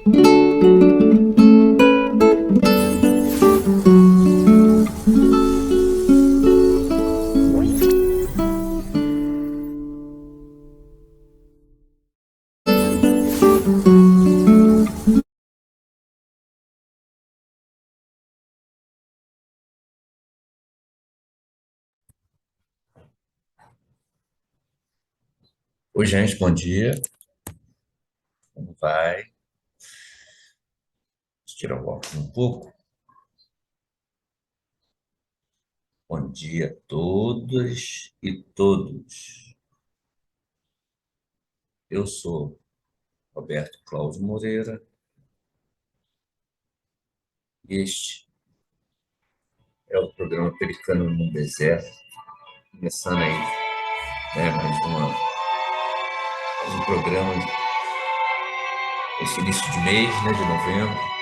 Oi, gente, bom dia. Como vai? Deixa eu tirar o óculos um pouco. Bom dia a todas e todos. Eu sou Roberto Cláudio Moreira e este é o programa Pericano no Deserto, começando aí, mais um programa esse início de mês, de novembro,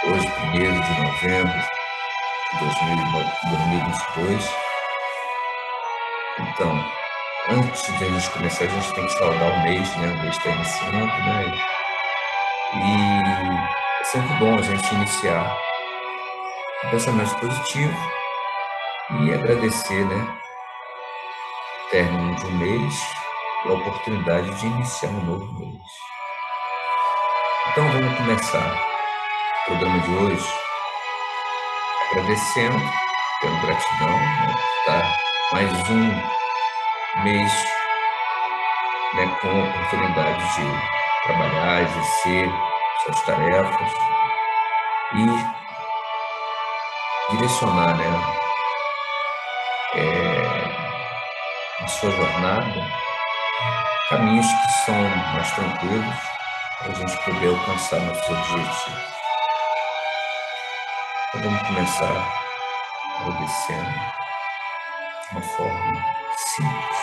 hoje, 1º de novembro de 2022. Então, antes de a gente começar, a gente tem que saudar o mês, O mês está iniciando, E é sempre bom a gente iniciar com pensamento positivo e agradecer, o término de um mês e a oportunidade de iniciar um novo mês. Então vamos começar o programa de hoje agradecendo, tendo gratidão, por estar mais um mês, com a oportunidade de trabalhar, exercer suas tarefas e direcionar, a sua jornada, caminhos que são mais tranquilos para a gente poder alcançar nossos objetivos. Então vamos começar agradecendo de uma forma simples.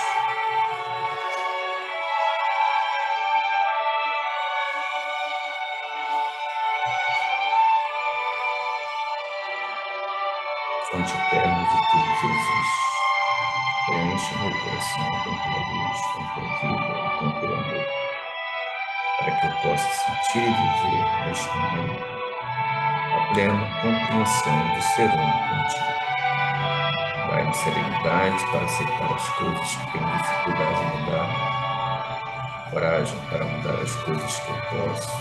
Fonte eterna de tudo que existe. Preenche meu coração com tua luz, com tua vida e com teu amor, para que eu possa sentir e viver neste momento a plena compreensão de ser contigo. Dai-me serenidade para aceitar as coisas que tenho dificuldade em mudar, coragem para mudar as coisas que eu posso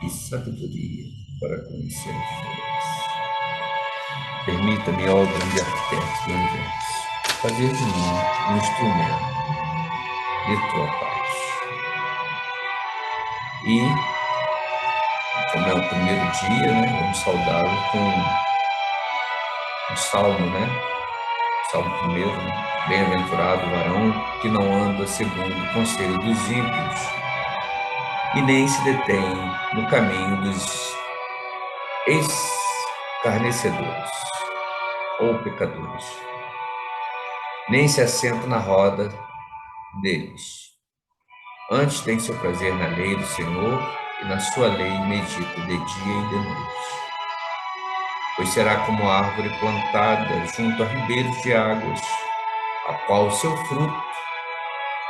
e sabedoria para conhecer as flores. Permita-me, ó grande arquiteto do universo, fazer de mim um instrumento de tua paz. E, como é o primeiro dia, vamos saudá-lo com um salmo, Salmo primeiro, Bem-aventurado o varão que não anda segundo o conselho dos ímpios e nem se detém no caminho dos escarnecedores ou pecadores, nem se assenta na roda deles. Antes tem seu prazer na lei do Senhor e na sua lei medita de dia e de noite. Pois será como árvore plantada junto a ribeiros de águas, a qual o seu fruto,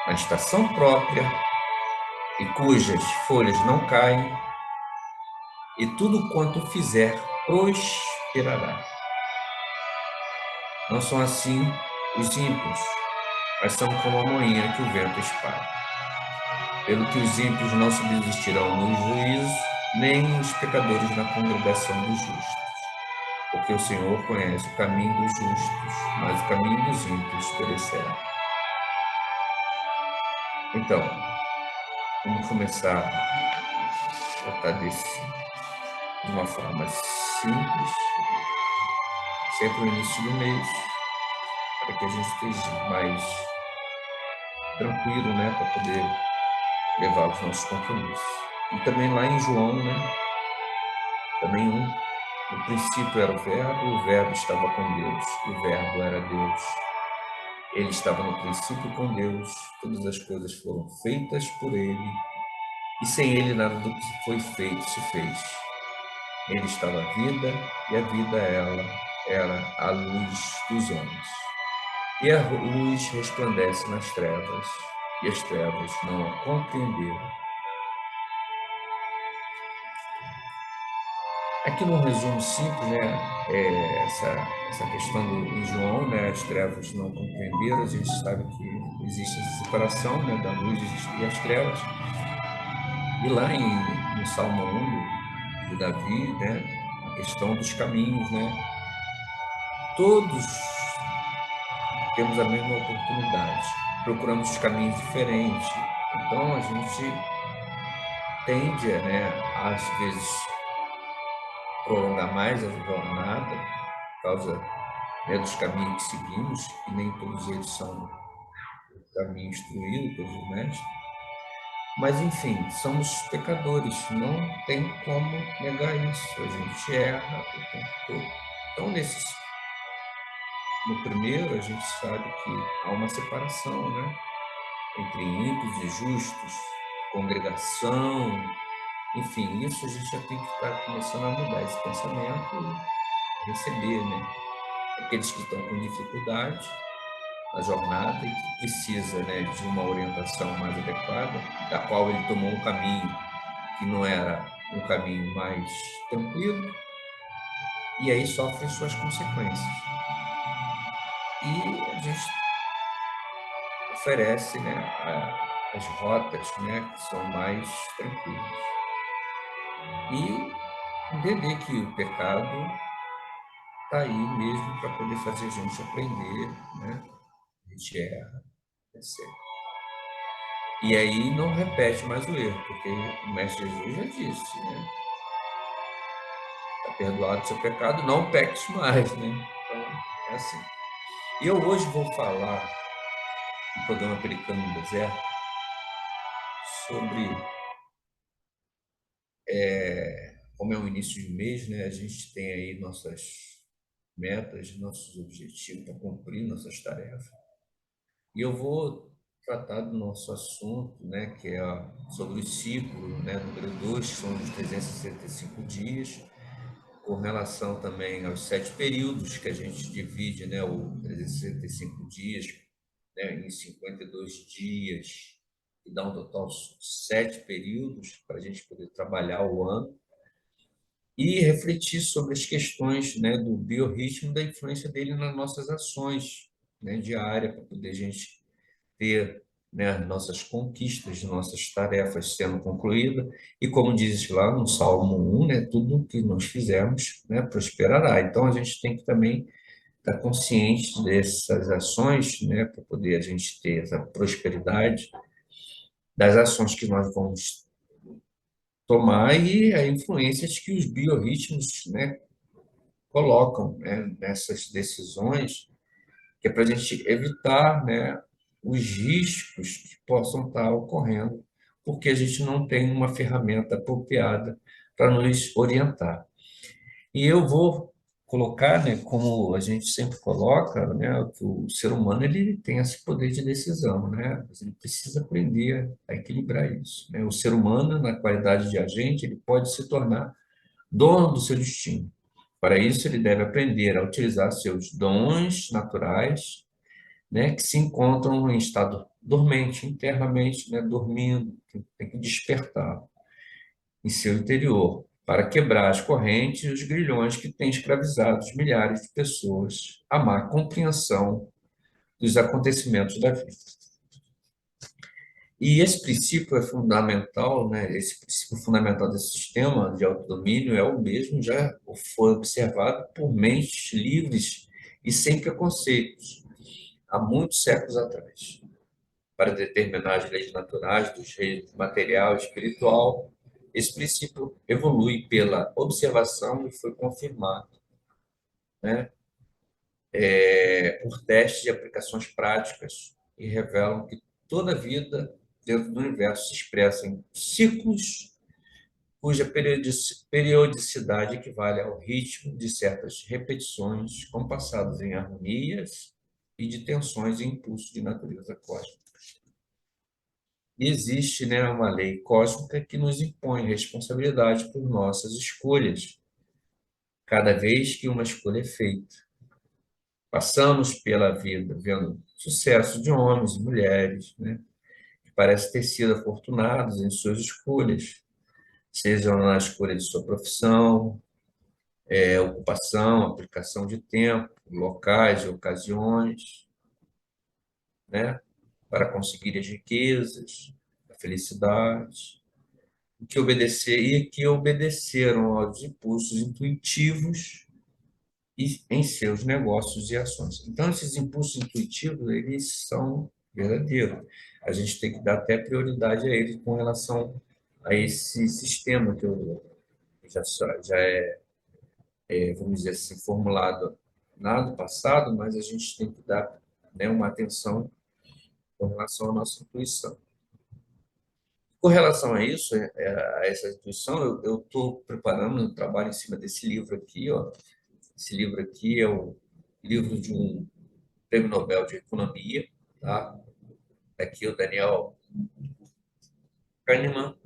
na estação própria, e cujas folhas não caem, e tudo quanto fizer prosperará. Não são assim os ímpios, mas são como a moinha que o vento espalha. Pelo que os ímpios não subsistirão no juízo, nem os pecadores na congregação dos justos. Porque o Senhor conhece o caminho dos justos, mas o caminho dos ímpios perecerá. Então, vamos começar a tratar disso de uma forma simples, sempre no início do mês, para que a gente esteja mais tranquilo, para poder levar os nossos compromissos. E também lá em João, também no princípio era o Verbo estava com Deus, o Verbo era Deus. Ele estava no princípio com Deus, todas as coisas foram feitas por ele, e sem ele nada do que foi feito se fez. Nele estava a vida, e a vida ela era a luz dos homens. E a luz resplandece nas trevas, e as trevas não a compreenderam. Aqui num resumo simples, né, essa questão em João, né, as trevas não compreenderam, a gente sabe que existe essa separação, né, da luz e as trevas. E lá no Salmo 1 de Davi, né, a questão dos caminhos, né, todos temos a mesma oportunidade, procuramos os caminhos diferentes. Então a gente tende, né, a, às vezes, prolongar mais a jornada por causa, né, dos caminhos que seguimos, e nem todos eles são caminhos instruídos pelos mestres. Mas, enfim, somos pecadores, não tem como negar isso. A gente erra o tempo todo. Então, no primeiro, a gente sabe que há uma separação, né, entre ímpios e justos, congregação, enfim, isso a gente já tem que estar começando a mudar esse pensamento e receber, né? Aqueles que estão com dificuldade na jornada e que precisa, né, de uma orientação mais adequada, da qual ele tomou um caminho que não era um caminho mais tranquilo, e aí sofre suas consequências. E a gente oferece, né, as rotas, né, que são mais tranquilas. E entender que o pecado está aí mesmo para poder fazer a gente aprender, né? A gente erra, percebe. E aí não repete mais o erro, porque o Mestre Jesus já disse, né? Está perdoado o seu pecado, não peques mais, né? Então, é assim. E eu hoje vou falar no programa Pelicano no Deserto sobre, como é o início de mês, né? A gente tem aí nossas metas, nossos objetivos para cumprir, nossas tarefas. E eu vou tratar do nosso assunto, né, que é sobre o ciclo, né, número 2, que são os 365 dias, com relação também aos 7 períodos, que a gente divide, né, o 365 dias, né, em 52 dias, e dá um total de 7 períodos para a gente poder trabalhar o ano, e refletir sobre as questões, né, do biorritmo, da influência dele nas nossas ações, né, diárias, para poder a gente ter, né, nossas conquistas, nossas tarefas sendo concluídas, e como diz lá no Salmo 1, né, tudo que nós fizermos, né, prosperará. Então a gente tem que também estar consciente dessas ações, né, para poder a gente ter essa prosperidade das ações que nós vamos tomar e as influências que os biorritmos, né, colocam, né, nessas decisões, que é para a gente evitar, né, os riscos que possam estar ocorrendo, porque a gente não tem uma ferramenta apropriada para nos orientar. E eu vou colocar, né, como a gente sempre coloca, né, que o ser humano ele tem esse poder de decisão, né? Mas ele precisa aprender a equilibrar isso, né? O ser humano, na qualidade de agente, ele pode se tornar dono do seu destino. Para isso, ele deve aprender a utilizar seus dons naturais, né, que se encontram em estado dormente, internamente, né, dormindo, tem que despertar em seu interior, para quebrar as correntes e os grilhões que têm escravizado os milhares de pessoas à má compreensão dos acontecimentos da vida. E esse princípio é fundamental, né? Esse princípio fundamental desse sistema de autodomínio é o mesmo, já foi observado por mentes livres e sem preconceitos, há muitos séculos atrás, para determinar as leis naturais dos reinos material e espiritual. Esse princípio evolui pela observação e foi confirmado, né, por testes de aplicações práticas e revelam que toda a vida dentro do universo se expressa em ciclos cuja periodicidade equivale ao ritmo de certas repetições compassadas em harmonias e de tensões e impulsos de natureza cósmica. E existe, né, uma lei cósmica que nos impõe responsabilidade por nossas escolhas, cada vez que uma escolha é feita. Passamos pela vida vendo sucesso de homens e mulheres, né, que parecem ter sido afortunados em suas escolhas, seja na escolha de sua profissão, ocupação, aplicação de tempo, locais e ocasiões, né? Para conseguir as riquezas, a felicidade, que obedeceram aos impulsos intuitivos em seus negócios e ações. Então, esses impulsos intuitivos, eles são verdadeiros. A gente tem que dar até prioridade a eles com relação a esse sistema que eu já vamos dizer assim, formulado lá do passado, mas a gente tem que dar, né, uma atenção com relação à nossa intuição. Com relação a isso, a essa intuição, eu estou preparando um trabalho em cima desse livro aqui, ó. Esse livro aqui é o livro de um prêmio Nobel de Economia, tá? Aqui o Daniel Kahneman.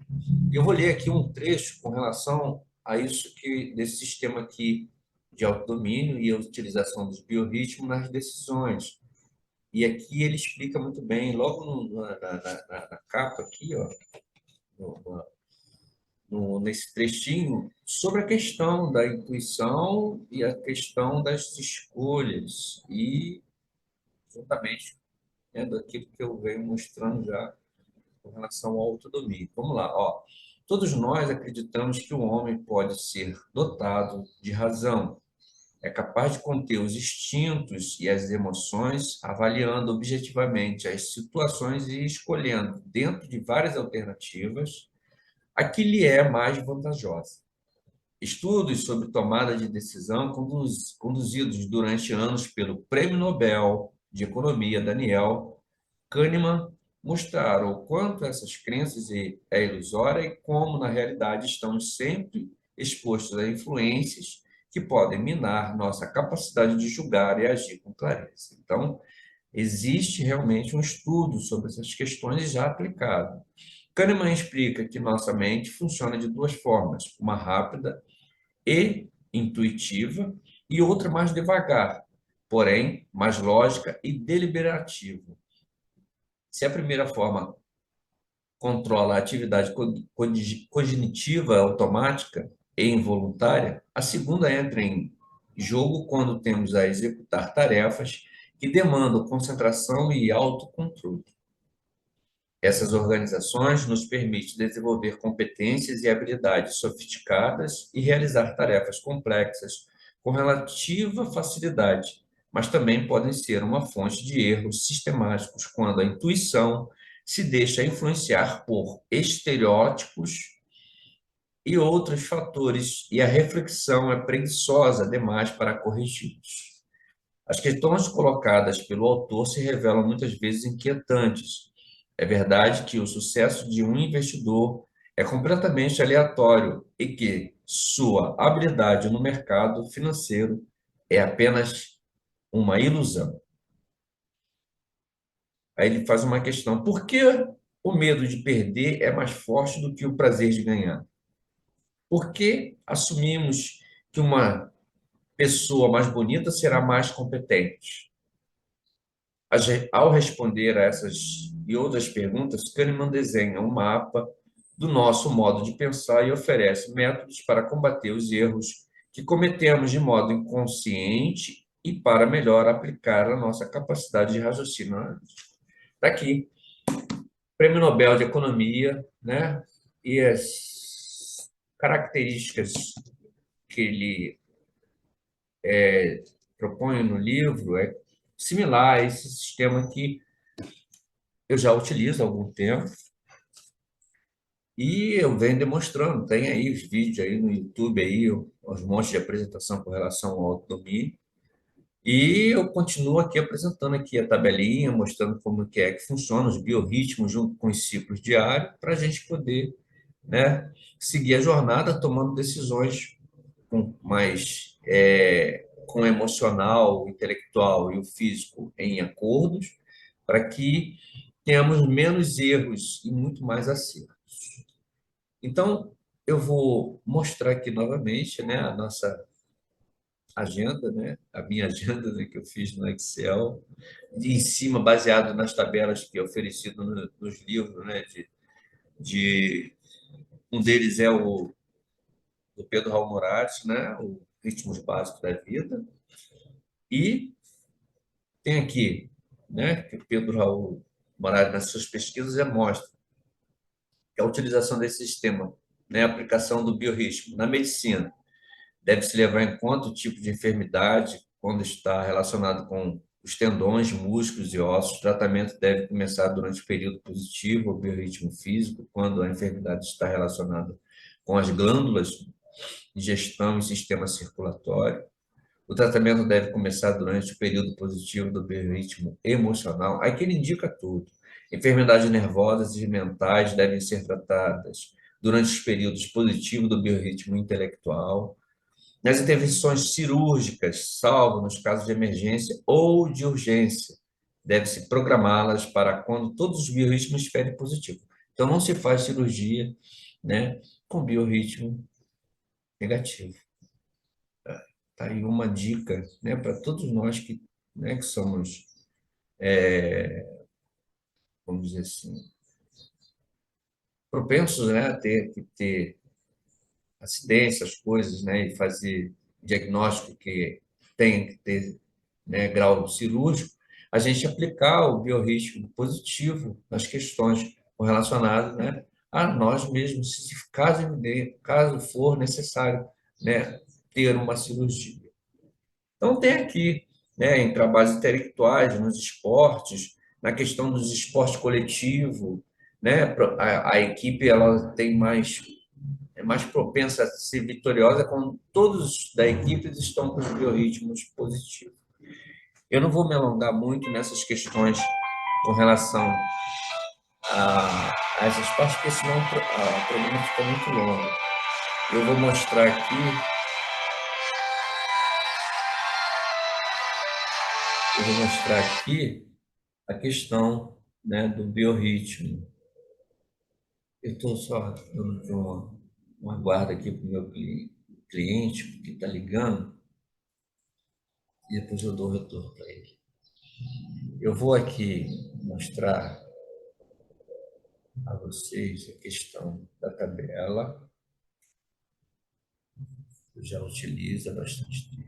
Eu vou ler aqui um trecho com relação a isso que desse sistema aqui de autodomínio e a utilização dos biorritmos nas decisões. E aqui ele explica muito bem, logo na capa aqui, ó, no, nesse trechinho, sobre a questão da intuição e a questão das escolhas, e juntamente, né, daquilo que eu venho mostrando já com relação ao autodomínio. Vamos lá, ó. Todos nós acreditamos que o homem pode ser dotado de razão, é capaz de conter os instintos e as emoções, avaliando objetivamente as situações e escolhendo, dentro de várias alternativas, a que lhe é mais vantajosa. Estudos sobre tomada de decisão conduzidos durante anos pelo Prêmio Nobel de Economia Daniel Kahneman mostraram o quanto essas crenças é ilusória e como, na realidade, estamos sempre expostos a influências que podem minar nossa capacidade de julgar e agir com clareza. Então, existe realmente um estudo sobre essas questões já aplicado. Kahneman explica que nossa mente funciona de duas formas, uma rápida e intuitiva e outra mais devagar, porém mais lógica e deliberativa. Se a primeira forma controla a atividade cognitiva automática e involuntária, a segunda entra em jogo quando temos a executar tarefas que demandam concentração e autocontrole. Essas organizações nos permitem desenvolver competências e habilidades sofisticadas e realizar tarefas complexas com relativa facilidade, mas também podem ser uma fonte de erros sistemáticos quando a intuição se deixa influenciar por estereótipos e outros fatores e a reflexão é preguiçosa demais para corrigi-los. As questões colocadas pelo autor se revelam muitas vezes inquietantes. É verdade que o sucesso de um investidor é completamente aleatório e que sua habilidade no mercado financeiro é apenas uma ilusão. Aí ele faz uma questão: por que o medo de perder é mais forte do que o prazer de ganhar? Por que assumimos que uma pessoa mais bonita será mais competente? Ao responder a essas e outras perguntas, Kahneman desenha um mapa do nosso modo de pensar e oferece métodos para combater os erros que cometemos de modo inconsciente e para melhor aplicar a nossa capacidade de raciocínio. Está aqui, Prêmio Nobel de Economia, né? E as características que ele propõe no livro é similar a esse sistema que eu já utilizo há algum tempo e eu venho demonstrando. Tem aí os vídeos aí no YouTube aí, os montes de apresentação com relação ao autodomínio. E eu continuo aqui apresentando aqui a tabelinha, mostrando como que é que funciona os biorritmos junto com os ciclos diários, para a gente poder, né, seguir a jornada tomando decisões com o emocional, o intelectual e o físico em acordos, para que tenhamos menos erros e muito mais acertos. Então, eu vou mostrar aqui novamente, né, a nossa agenda, né, a minha agenda, né, que eu fiz no Excel, e em cima, baseado nas tabelas que é oferecido nos livros, né, um deles é o do Pedro Raul Moraes, né, ritmos básicos da vida. E tem aqui, né, que o Pedro Raul Moraes, nas suas pesquisas, já mostra que a utilização desse sistema, né, a aplicação do biorritmo na medicina, deve-se levar em conta o tipo de enfermidade, quando está relacionado com os tendões, músculos e ossos. O tratamento deve começar durante o período positivo, o biorritmo físico, quando a enfermidade está relacionada com as glândulas, digestão e sistema circulatório. O tratamento deve começar durante o período positivo do biorritmo emocional. Aqui ele indica tudo. Enfermidades nervosas e mentais devem ser tratadas durante os períodos positivos do biorritmo intelectual. Nas intervenções cirúrgicas, salvo nos casos de emergência ou de urgência, deve-se programá-las para quando todos os biorritmos estiverem positivos. Então, não se faz cirurgia, né, com biorritmo negativo. Tá aí uma dica, né, para todos nós que, né, que somos, vamos dizer assim, propensos, né, a ter acidentes, as coisas, né, e fazer diagnóstico que tem que ter, né, grau cirúrgico, a gente aplicar o biorritmo positivo nas questões relacionadas, né, a nós mesmos, se caso for necessário, né, ter uma cirurgia. Então, tem aqui, né, em trabalhos intelectuais, nos esportes, na questão dos esportes coletivos, né, a equipe ela tem é mais propensa a ser vitoriosa quando todos da equipe estão com os biorritmos positivos. Eu não vou me alongar muito nessas questões com relação a essas partes, porque senão o programa fica muito longo. Eu vou mostrar aqui, eu vou mostrar aqui a questão, né, do biorritmo. Eu estou só dando uma guarda aqui para o meu cliente, que está ligando, e depois eu dou o retorno para ele. Eu vou aqui mostrar a vocês a questão da tabela, que eu já utilizo há bastante tempo.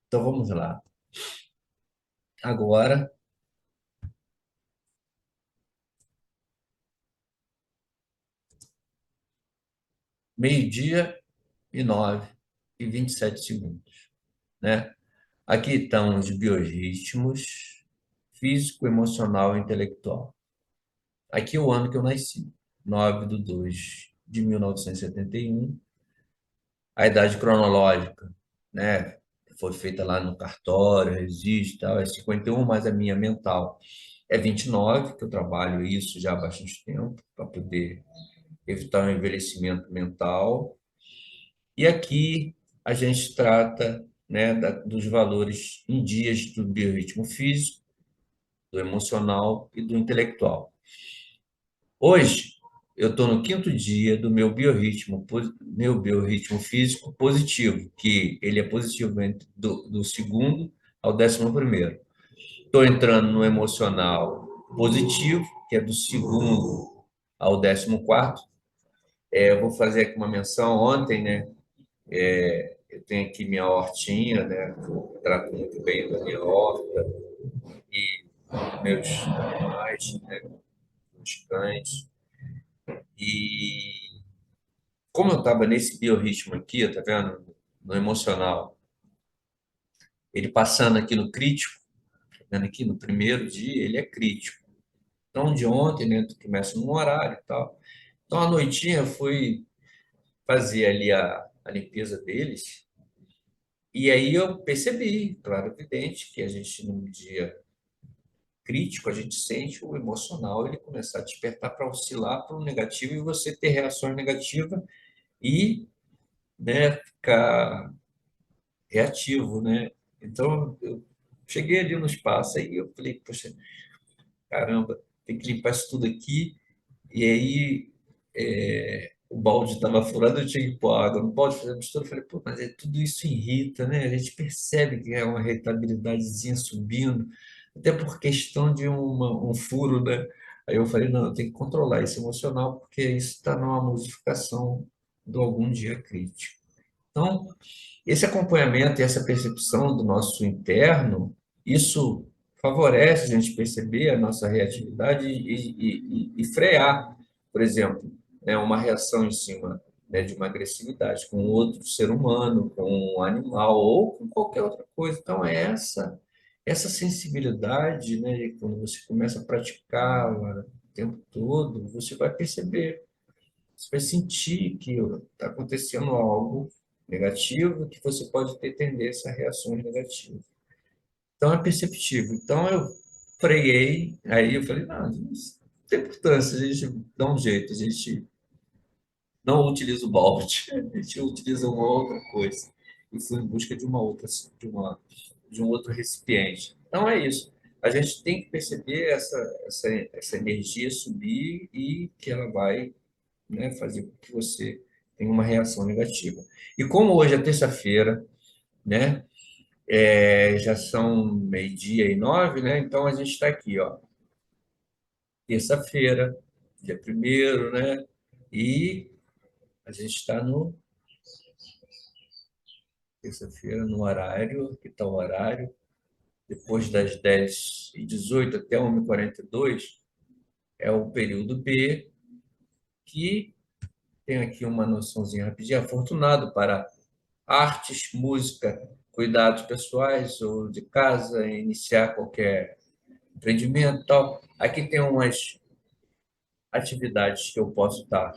Então vamos lá. Agora, meio-dia e 9h27, né? Aqui estão os biorritmos físico, emocional e intelectual. Aqui é o ano que eu nasci, 9/2/1971. A idade cronológica, né? Foi feita lá no cartório, registro, tal, é 51, mas a minha mental é 29, que eu trabalho isso já há bastante tempo, para poder evitar um envelhecimento mental. E aqui a gente trata, né, dos valores em dias do biorritmo físico, do emocional e do intelectual. Hoje, eu estou no quinto dia do meu biorritmo físico positivo, que ele é positivo do segundo ao 11º. Estou entrando no emocional positivo, que é do segundo ao 14º. Eu vou fazer aqui uma menção ontem, né? Eu tenho aqui minha hortinha, né? Eu trato muito bem da minha horta e meus animais, né? Meus cães. E como eu estava nesse biorritmo aqui, tá vendo? No emocional, ele passando aqui no crítico, tá vendo aqui no primeiro dia, ele é crítico. Então, de ontem, né? Tu começa num horário e tal. Então, à noitinha, eu fui fazer ali a limpeza deles. E aí eu percebi, claro, evidente, que a gente, num dia crítico, a gente sente o emocional ele começar a despertar para oscilar para o negativo e você ter reações negativas e, né, ficar reativo, né? Então, eu cheguei ali no espaço aí eu falei, poxa, caramba, tem que limpar isso tudo aqui. E aí o balde estava furado, eu tinha que pôr água no balde, fazer a mistura. Eu falei, pô, mas tudo isso irrita, né? A gente percebe que é uma irritabilidadezinha subindo, até por questão de um furo, né? Aí eu falei, não, eu tenho que controlar esse emocional, porque isso está numa modificação do algum dia crítico. Então, esse acompanhamento e essa percepção do nosso interno, isso favorece a gente perceber a nossa reatividade e frear, por exemplo, né, uma reação em cima, né, de uma agressividade com outro ser humano, com um animal ou com qualquer outra coisa. Então, é essa sensibilidade, né, quando você começa a praticá-la o tempo todo, você vai perceber, você vai sentir que está acontecendo algo negativo, que você pode ter tendência a reações negativas. Então é perceptível. Então eu freiei, aí eu falei, não, não tem importância, a gente dá um jeito, a gente não utiliza o balde, a gente utiliza uma outra coisa. E fui em busca de uma outra, de um outro recipiente. Então é isso. A gente tem que perceber essa energia subir e que ela vai, né, fazer com que você tenha uma reação negativa. E como hoje é terça-feira, né, já são 12h09, né, então a gente está aqui, ó, terça-feira, dia primeiro, né, e a gente está no terça-feira no horário, que está o horário, depois das 10h18 até 1h42, é o período B, que tem aqui uma noçãozinha rapidinha, afortunado para artes, música, cuidados pessoais ou de casa, iniciar qualquer empreendimento e tal. Aqui tem umas atividades que eu posso estar,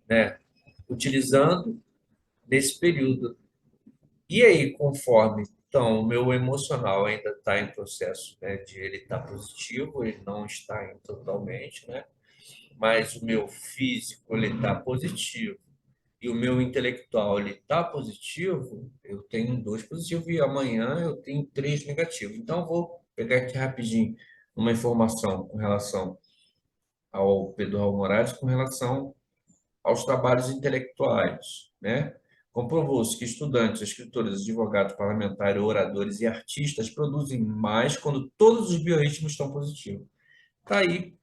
né, utilizando nesse período. E aí, conforme, então, o meu emocional ainda está em processo, né, de ele estar positivo, ele não está indo totalmente, né, mas o meu físico ele está positivo e o meu intelectual ele está positivo, eu tenho dois positivos e amanhã eu tenho três negativos. Então, eu vou pegar aqui rapidinho uma informação com relação ao Pedro Raul Moraes, com relação aos trabalhos intelectuais, né? Comprovou-se que estudantes, escritores, advogados, parlamentares, oradores e artistas produzem mais quando todos os biorritmos estão positivos. Tá aí,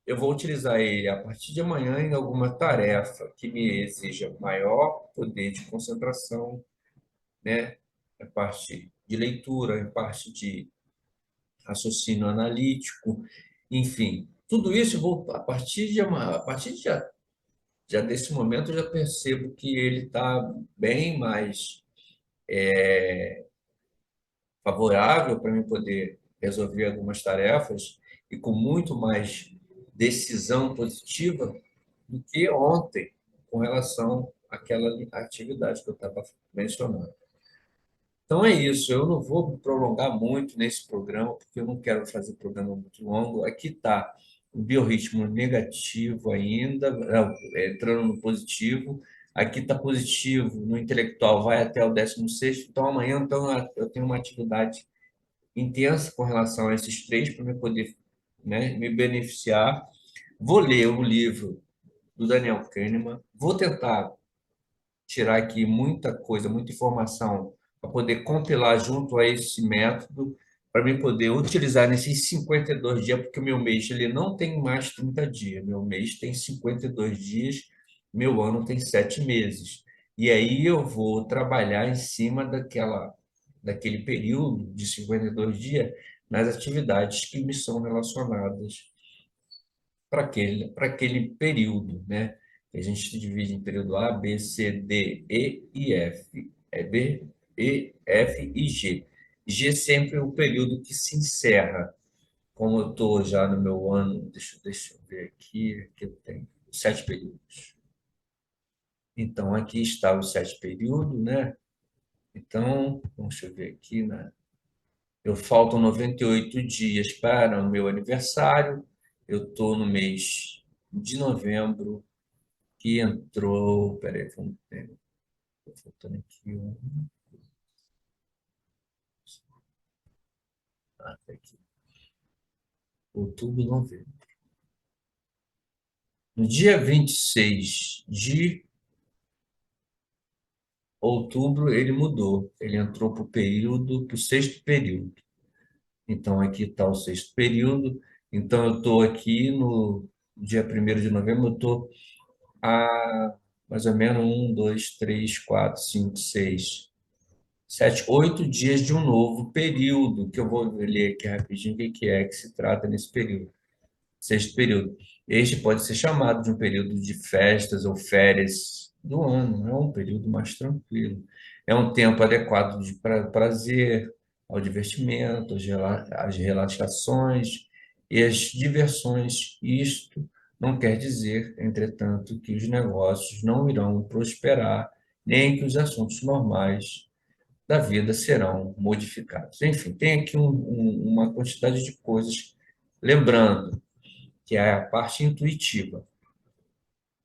eu vou utilizar ele a partir de amanhã em alguma tarefa que me exija maior poder de concentração, né? A parte de leitura, em parte de raciocínio analítico, enfim. Tudo isso eu vou, a partir de, a partir de já desse momento, eu já percebo que ele está bem mais favorável para mim poder resolver algumas tarefas e com muito mais decisão positiva do que ontem, com relação àquela atividade que eu estava mencionando. Então é isso, eu não vou me prolongar muito nesse programa, porque eu não quero fazer programa muito longo. Aqui está o biorritmo negativo ainda, entrando no positivo. Aqui está positivo no intelectual, vai até o 16º. Então amanhã então, eu tenho uma atividade intensa com relação a esses três, para eu poder, né, me beneficiar. Vou ler o livro do Daniel Kahneman, vou tentar tirar aqui muita coisa, muita informação, para poder compilar junto a esse método, para mim poder utilizar nesses 52 dias, porque o meu mês ele não tem mais 30 dias, meu mês tem 52 dias, meu ano tem 7 meses. E aí eu vou trabalhar em cima daquele período de 52 dias nas atividades que me são relacionadas para aquele período, né? A gente divide em período A, B, C, D, E F. É B, E, F e G. G sempre é o período que se encerra. Como eu estou já no meu ano, deixa eu ver aqui eu tenho 7 períodos. Então, aqui está os 7 períodos, né? Então, deixa eu ver aqui, né? Eu faltam 98 dias para o meu aniversário. Eu estou no mês de novembro, que entrou. Peraí, vamos ver. Tô faltando aqui um. Tá aqui. Outubro, novembro. No dia 26 de outubro, ele mudou. Ele entrou para o sexto período. Então, aqui está o sexto período. Então, eu estou aqui no dia 1º de novembro, eu estou há mais ou menos 8 dias de um novo período, que eu vou ler aqui rapidinho o que é que se trata nesse período. Sexto período. Este pode ser chamado de um período de festas ou férias do ano, é um período mais tranquilo. É um tempo adequado de prazer, ao divertimento, às relaxações e às diversões. Isto não quer dizer, entretanto, que os negócios não irão prosperar, nem que os assuntos normais da vida serão modificados. Enfim, tem aqui uma quantidade de coisas. Lembrando, que é a parte intuitiva,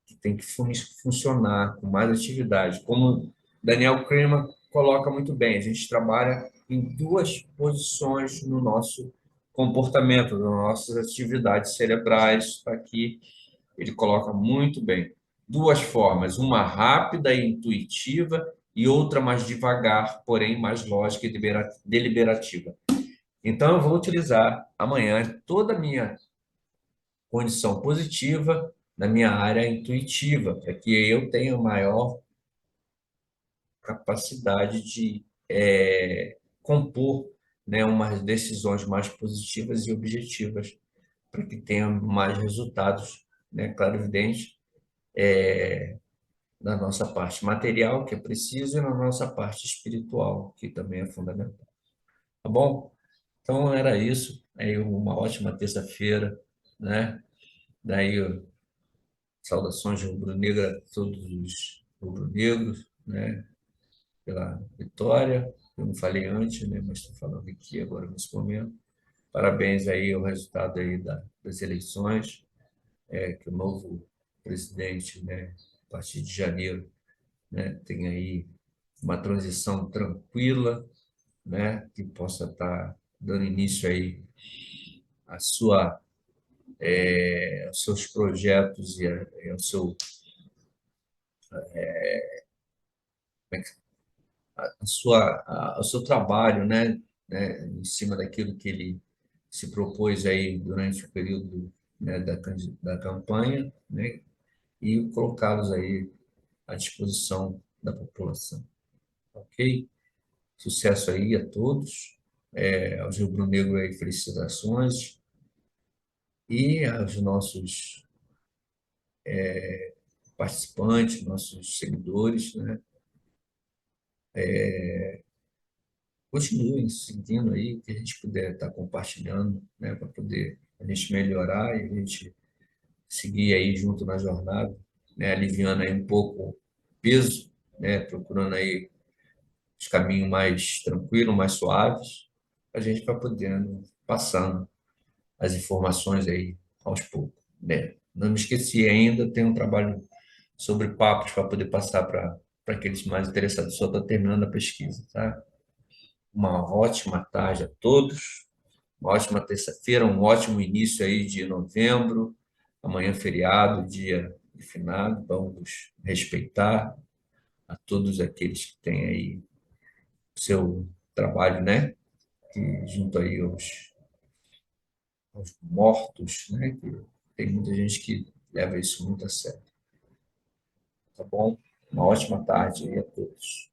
que tem que funcionar com mais atividade. Como Daniel Kahneman coloca muito bem, a gente trabalha em duas posições no nosso comportamento, nas nossas atividades cerebrais. Aqui ele coloca muito bem. Duas formas, uma rápida e intuitiva e outra mais devagar, porém mais lógica e deliberativa. Então, eu vou utilizar amanhã toda a minha condição positiva na minha área intuitiva, para que eu tenha maior capacidade de compor, né, umas decisões mais positivas e objetivas, para que tenha mais resultados, né, claro, evidente, na nossa parte material, que é preciso, e na nossa parte espiritual, que também é fundamental. Tá bom? Então, era isso. Aí, uma ótima terça-feira, né? Daí, saudações rubro-negra a todos os rubro-negros, né, pela vitória. Eu não falei antes, né, mas estou falando aqui agora nesse momento. Parabéns aí ao resultado aí das eleições, que o novo presidente, né, a partir de janeiro, né, tem aí uma transição tranquila, né, que possa estar dando início aí à aos seus projetos e ao seu, ao seu trabalho, né, em cima daquilo que ele se propôs aí durante o período, né, da campanha, né, e colocá-los aí à disposição da população. Ok? Sucesso aí a todos, aos rubro-negros aí, felicitações, e aos nossos participantes, nossos seguidores, né, continuem seguindo aí, que a gente puder estar compartilhando, né, para poder a gente melhorar e a gente seguir aí junto na jornada, né, aliviando aí um pouco o peso, né, procurando aí os caminhos mais tranquilos, mais suaves, a gente vai podendo passando as informações aí aos poucos, né. Não me esqueci ainda, tem um trabalho sobre papos para poder passar para aqueles mais interessados. Só estou terminando a pesquisa, tá? Uma ótima tarde a todos. Uma ótima terça-feira, um ótimo início aí de novembro. Amanhã feriado, dia de finado. Vamos respeitar a todos aqueles que têm aí o seu trabalho, né? Que junto aí aos mortos, né? Que tem muita gente que leva isso muito a sério. Tá bom? Uma ótima tarde aí a todos.